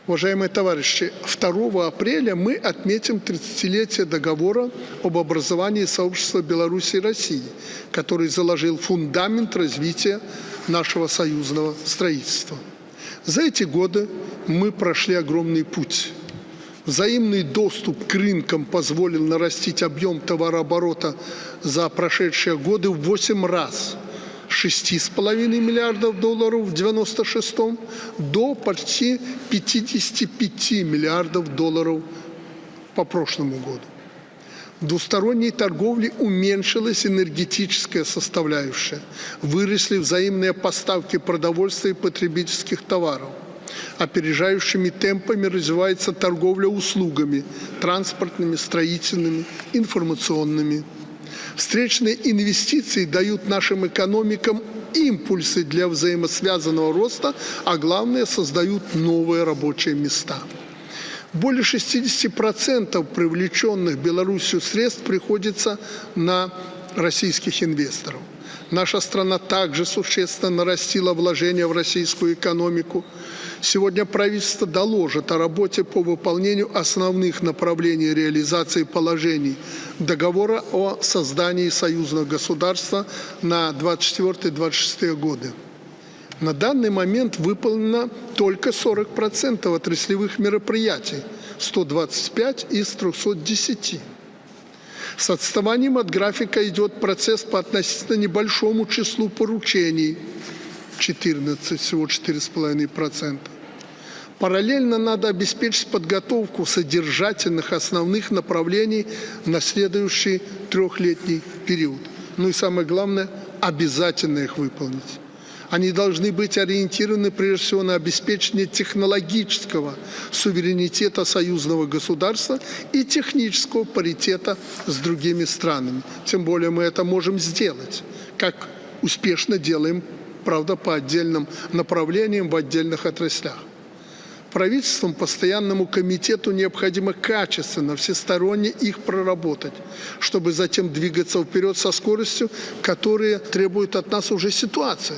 Уважаемые товарищи, 2 апреля мы отметим 30-летие договора об образовании сообщества Беларуси и России, который заложил фундамент развития нашего союзного строительства. За эти годы мы прошли огромный путь. Взаимный доступ к рынкам позволил нарастить объем товарооборота за прошедшие годы в 8 раз. С 6,5 миллиардов долларов в 1996 до почти 55 миллиардов долларов по прошлому году. В двусторонней торговле уменьшилась энергетическая составляющая, выросли взаимные поставки продовольствия и потребительских товаров. Опережающими темпами развивается торговля услугами, транспортными, строительными, информационными. Встречные инвестиции дают нашим экономикам импульсы для взаимосвязанного роста, а главное, создают новые рабочие места. Более 60% привлеченных Беларусью средств приходится на российских инвесторов. Наша страна также существенно нарастила вложения в российскую экономику. Сегодня правительство доложит о работе по выполнению основных направлений реализации положений договора о создании союзного государства на 2024-2026 годы. На данный момент выполнено только 40% отраслевых мероприятий, 125 из 310. С отставанием от графика идет процесс по относительно небольшому числу поручений, 14, всего 4,5%. Параллельно надо обеспечить подготовку содержательных основных направлений на следующий 3-летний период. Ну и самое главное, обязательно их выполнить. Они должны быть ориентированы прежде всего на обеспечение технологического суверенитета союзного государства и технического паритета с другими странами. Тем более мы это можем сделать, как успешно делаем, правда, по отдельным направлениям в отдельных отраслях. Правительством, постоянному комитету необходимо качественно, всесторонне их проработать, чтобы затем двигаться вперед со скоростью, которая требует от нас уже ситуация.